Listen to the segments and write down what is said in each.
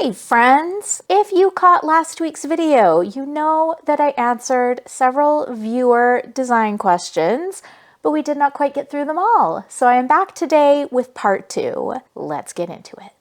Hey friends! If you caught last week's video, you know that I answered several viewer design questions, but we did not quite get through them all. So I am back today with part 2. Let's get into it.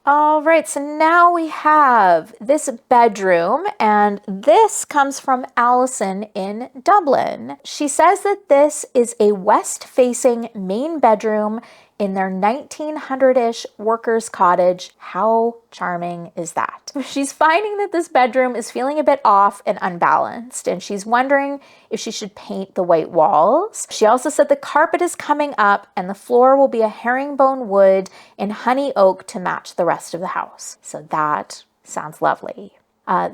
All right, so now we have this bedroom, and this comes from Alison in Dublin. She says that this is a west-facing main bedroom in their 1900-ish workers' cottage. How charming is that? She's finding that this bedroom is feeling a bit off and unbalanced, and she's wondering if she should paint the white walls. She also said the carpet is coming up and the floor will be a herringbone wood and honey oak to match the rest of the house. So that sounds lovely.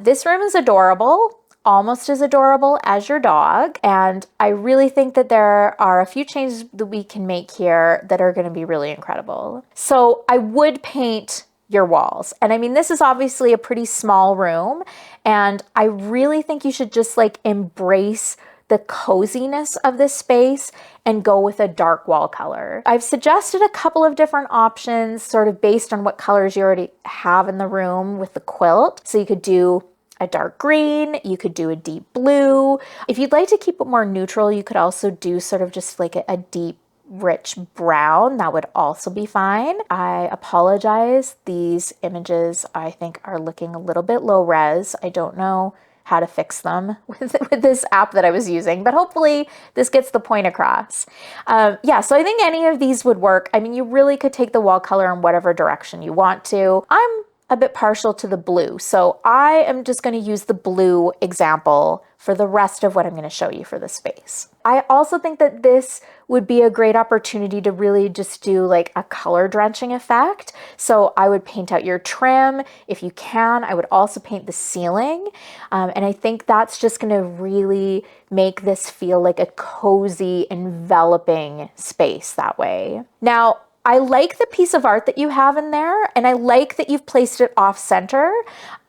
This room is adorable. Almost as adorable as your dog, and I really think that there are a few changes that we can make here that are going to be really incredible. So I would paint your walls, and I mean, this is obviously a pretty small room, and I really think you should just like embrace the coziness of this space and go with a dark wall color. I've suggested a couple of different options sort of based on what colors you already have in the room with the quilt. So you could do a dark green, you could do a deep blue. If you'd like to keep it more neutral, you could also do sort of just like a deep, rich brown. That would also be fine. I apologize. These images I think are looking a little bit low res. I don't know how to fix them with this app that I was using, but hopefully this gets the point across. Yeah, so I think any of these would work. I mean, you really could take the wall color in whatever direction you want to. I'm a bit partial to the blue, so I am just going to use the blue example for the rest of what I'm going to show you for this space. I also think that this would be a great opportunity to really just do like a color drenching effect. So I would paint out your trim. If you can, I would also paint the ceiling. And I think that's just going to really make this feel like a cozy, enveloping space that way. Now, I like the piece of art that you have in there, and I like that you've placed it off center.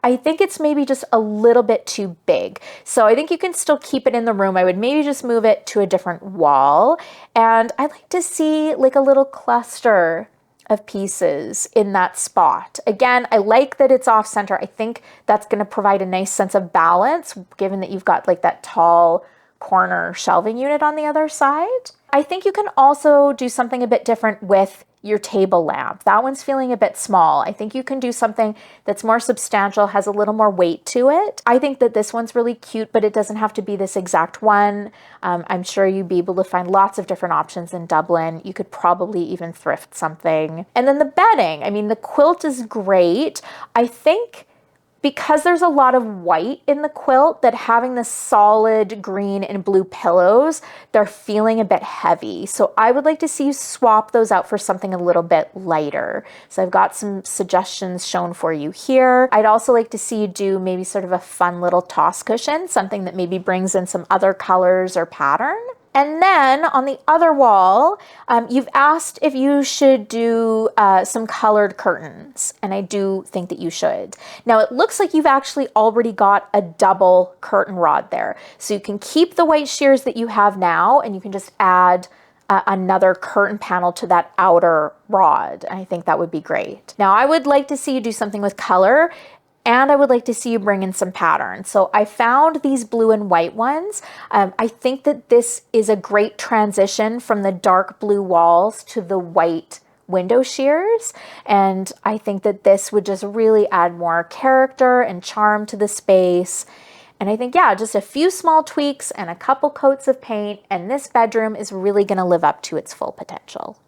I think it's maybe just a little bit too big. So I think you can still keep it in the room. I would maybe just move it to a different wall. And I'd like to see like a little cluster of pieces in that spot. Again, I like that it's off center. I think that's going to provide a nice sense of balance, given that you've got like that tall corner shelving unit on the other side. I think you can also do something a bit different with your table lamp. That one's feeling a bit small. I think you can do something that's more substantial, has a little more weight to it. I think that this one's really cute, but it doesn't have to be this exact one. I'm sure you'd be able to find lots of different options in Dublin. You could probably even thrift something. And then the bedding. I mean, the quilt is great. I think because there's a lot of white in the quilt, that having the solid green and blue pillows, they're feeling a bit heavy. So I would like to see you swap those out for something a little bit lighter. So I've got some suggestions shown for you here. I'd also like to see you do maybe sort of a fun little toss cushion, something that maybe brings in some other colors or pattern. And then on the other wall, you've asked if you should do some colored curtains, and I do think that you should. Now it looks like you've actually already got a double curtain rod there. So you can keep the white shears that you have now, and you can just add another curtain panel to that outer rod. I think that would be great. Now I would like to see you do something with color, and I would like to see you bring in some pattern. So I found these blue and white ones. I think that this is a great transition from the dark blue walls to the white window shears. And I think that this would just really add more character and charm to the space. And I think, yeah, just a few small tweaks and a couple coats of paint, and this bedroom is really gonna live up to its full potential.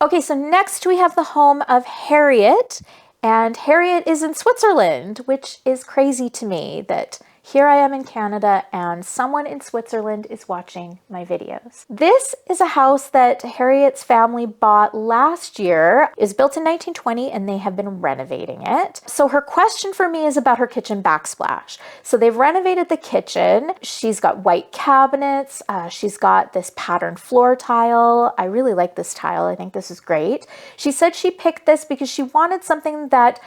Okay, so next we have the home of Harriet. And Harriet is in Switzerland, which is crazy to me that here I am in Canada and someone in Switzerland is watching my videos. This is a house that Harriet's family bought last year. It was built in 1920 and they have been renovating it. So her question for me is about her kitchen backsplash. So they've renovated the kitchen. She's got white cabinets. She's got this patterned floor tile. I really like this tile. I think this is great. She said she picked this because she wanted something that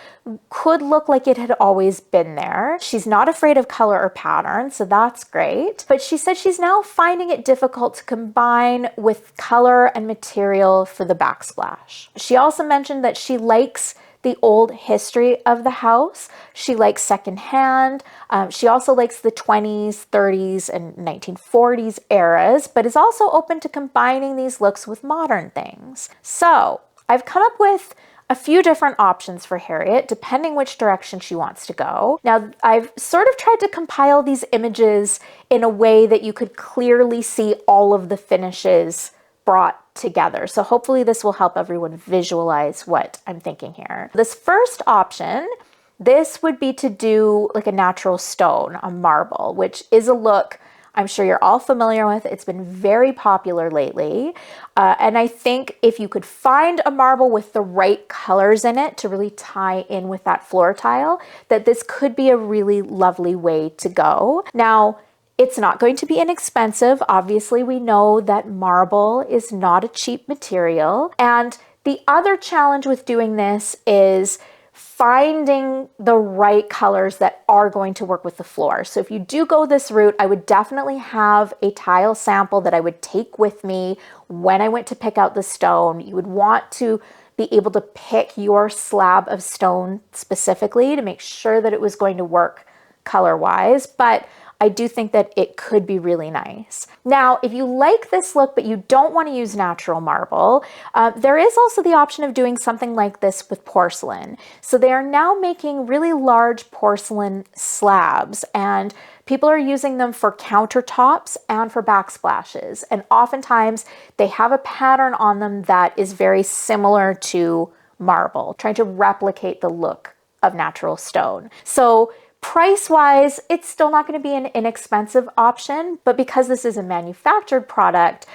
could look like it had always been there. She's not afraid of color color or pattern, so that's great. But she said she's now finding it difficult to combine with color and material for the backsplash. She also mentioned that she likes the old history of the house. She likes secondhand. She also likes the 20s, 30s, and 1940s eras, but is also open to combining these looks with modern things. So I've come up with a few different options for Harriet, depending which direction she wants to go. Now, I've sort of tried to compile these images in a way that you could clearly see all of the finishes brought together. So hopefully this will help everyone visualize what I'm thinking here. This first option, this would be to do like a natural stone, a marble, which is a look I'm sure you're all familiar with. It's been very popular lately. And I think if you could find a marble with the right colors in it to really tie in with that floor tile, that this could be a really lovely way to go. Now, it's not going to be inexpensive. Obviously, we know that marble is not a cheap material. And the other challenge with doing this is finding the right colors that are going to work with the floor. So if you do go this route, I would definitely have a tile sample that I would take with me when I went to pick out the stone. You would want to be able to pick your slab of stone specifically to make sure that it was going to work color-wise, but I do think that it could be really nice. Now, if you like this look, but you don't want to use natural marble, there is also the option of doing something like this with porcelain. So they are now making really large porcelain slabs, and people are using them for countertops and for backsplashes. And oftentimes they have a pattern on them that is very similar to marble, trying to replicate the look of natural stone. So price-wise, it's still not going to be an inexpensive option, but because this is a manufactured product,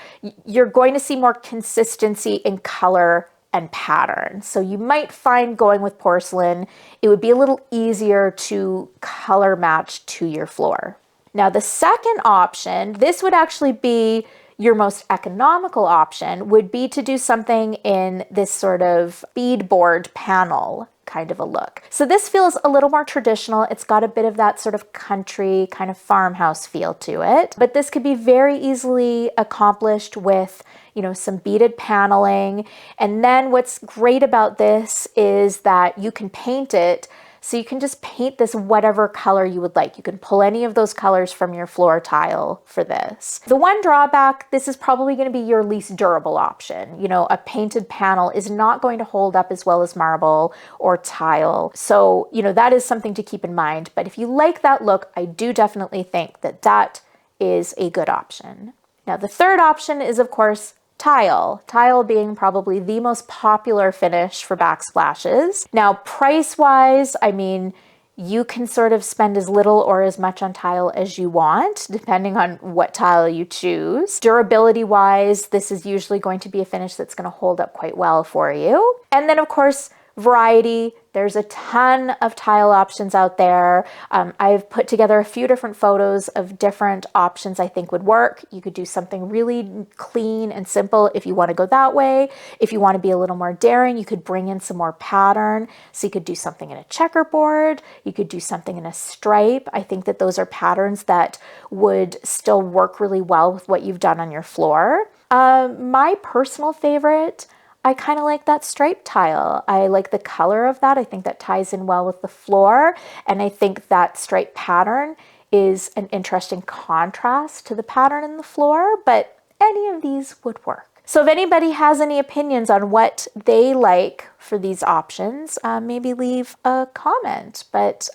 you're going to see more consistency in color and pattern. So you might find going with porcelain, it would be a little easier to color match to your floor. Now, the second option, this would actually be your most economical option, would be to do something in this sort of beadboard panel kind of a look. So this feels a little more traditional. It's got a bit of that sort of country kind of farmhouse feel to it, but this could be very easily accomplished with, you know, some beaded paneling. And then what's great about this is that you can paint it. So you can just paint this whatever color you would like. You can pull any of those colors from your floor tile for this. The one drawback, this is probably going to be your least durable option. You know, a painted panel is not going to hold up as well as marble or tile. So, you know, that is something to keep in mind. But if you like that look, I do definitely think that that is a good option. Now, the third option is, of course, tile. Tile being probably the most popular finish for backsplashes. Now, price-wise, I mean, you can sort of spend as little or as much on tile as you want, depending on what tile you choose. Durability-wise, this is usually going to be a finish that's going to hold up quite well for you. And then, of course, variety. There's a ton of tile options out there. I've put together a few different photos of different options I think would work. You could do something really clean and simple if you want to go that way. If you want to be a little more daring, you could bring in some more pattern. So you could do something in a checkerboard. You could do something in a stripe. I think that those are patterns that would still work really well with what you've done on your floor. My personal favorite, I kind of like that striped tile. I like the color of that. I think that ties in well with the floor. And I think that striped pattern is an interesting contrast to the pattern in the floor, but any of these would work. So if anybody has any opinions on what they like for these options, maybe leave a comment. But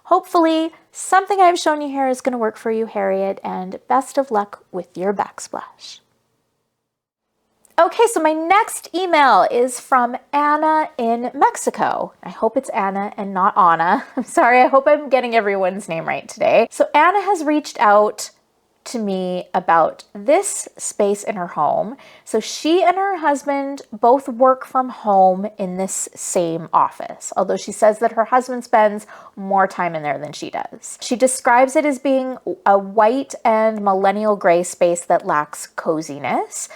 hopefully something I've shown you here is going to work for you, Harriet, and best of luck with your backsplash. Okay, so my next email is from Anna in Mexico. I hope it's Anna and not Anna. I'm sorry, I hope I'm getting everyone's name right today. So Anna has reached out to me about this space in her home. So she and her husband both work from home in this same office, although she says that her husband spends more time in there than she does. She describes it as being a white and millennial gray space that lacks coziness.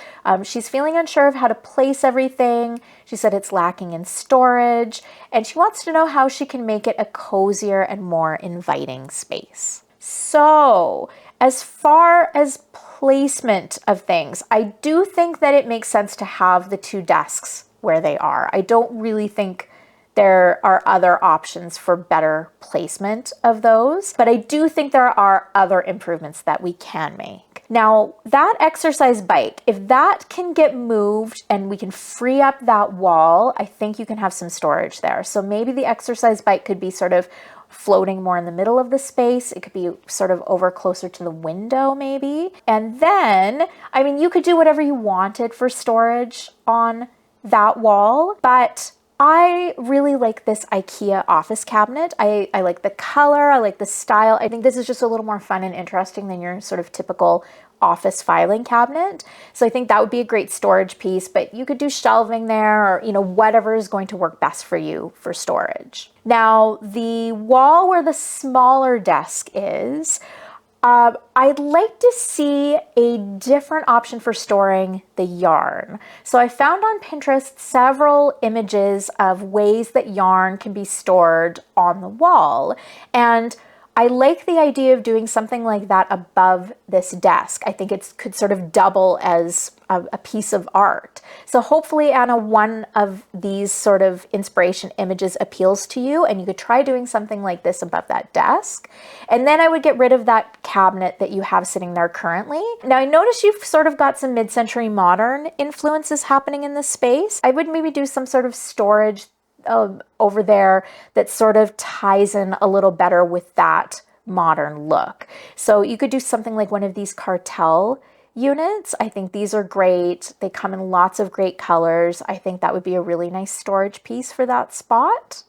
She's feeling unsure of how to place everything. She said it's lacking in storage, and she wants to know how she can make it a cozier and more inviting space. So, as far as placement of things, I do think that it makes sense to have the two desks where they are. I don't really think there are other options for better placement of those, but I do think there are other improvements that we can make. Now, that exercise bike, if that can get moved and we can free up that wall, I think you can have some storage there. So maybe the exercise bike could be sort of floating more in the middle of the space. It could be sort of over closer to the window maybe. And then, I mean, you could do whatever you wanted for storage on that wall, but I really like this IKEA office cabinet. I like the color, I like the style. I think this is just a little more fun and interesting than your sort of typical office filing cabinet. So I think that would be a great storage piece, but you could do shelving there or, you know, whatever is going to work best for you for storage. Now, the wall where the smaller desk is, I'd like to see a different option for storing the yarn. So I found on Pinterest several images of ways that yarn can be stored on the wall. And I like the idea of doing something like that above this desk. I think it could sort of double as a piece of art. So hopefully, Anna, one of these sort of inspiration images appeals to you and you could try doing something like this above that desk. And then I would get rid of that cabinet that you have sitting there currently. Now, I notice you've sort of got some mid-century modern influences happening in this space. I would maybe do some sort of storage over there that sort of ties in a little better with that modern look. So you could do something like one of these cartel units. I think these are great. They come in lots of great colors. I think that would be a really nice storage piece for that spot.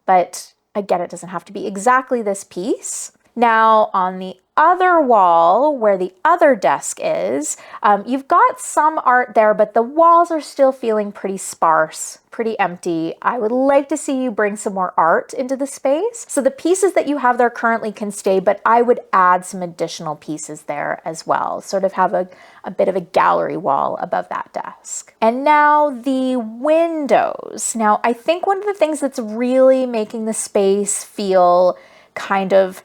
But again, it doesn't have to be exactly this piece. Now, on the other wall where the other desk is, you've got some art there, but the walls are still feeling pretty sparse, pretty empty. I would like to see you bring some more art into the space. So the pieces that you have there currently can stay, but I would add some additional pieces there as well. Sort of have a bit of a gallery wall above that desk. And now the windows. Now, I think one of the things that's really making the space feel kind of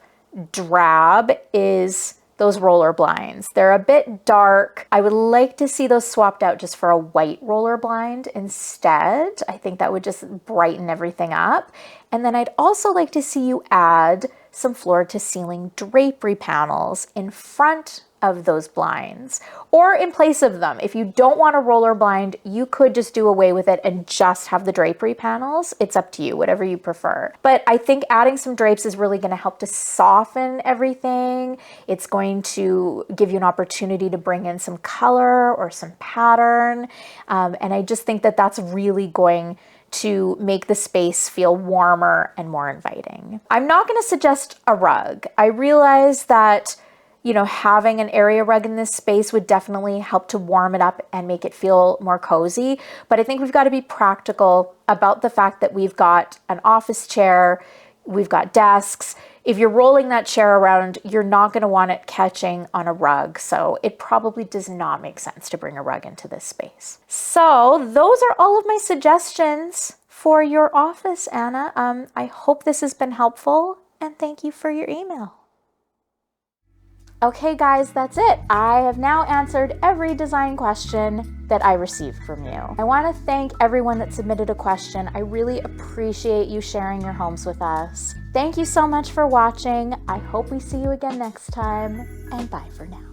drab is those roller blinds. They're a bit dark. I would like to see those swapped out just for a white roller blind instead. I think that would just brighten everything up. And then I'd also like to see you add some floor to ceiling drapery panels in front of those blinds or in place of them. If you don't want a roller blind, you could just do away with it and just have the drapery panels. It's up to you, whatever you prefer. But I think adding some drapes is really going to help to soften everything. It's going to give you an opportunity to bring in some color or some pattern. And I just think that that's really going to make the space feel warmer and more inviting. I'm not going to suggest a rug. I realize that having an area rug in this space would definitely help to warm it up and make it feel more cozy. But I think we've got to be practical about the fact that we've got an office chair, we've got desks. If you're rolling that chair around, you're not going to want it catching on a rug. So it probably does not make sense to bring a rug into this space. So those are all of my suggestions for your office, Anna. I hope this has been helpful and thank you for your email. Okay guys, that's it. I have now answered every design question that I received from you. I want to thank everyone that submitted a question. I really appreciate you sharing your homes with us. Thank you so much for watching. I hope we see you again next time, and bye for now.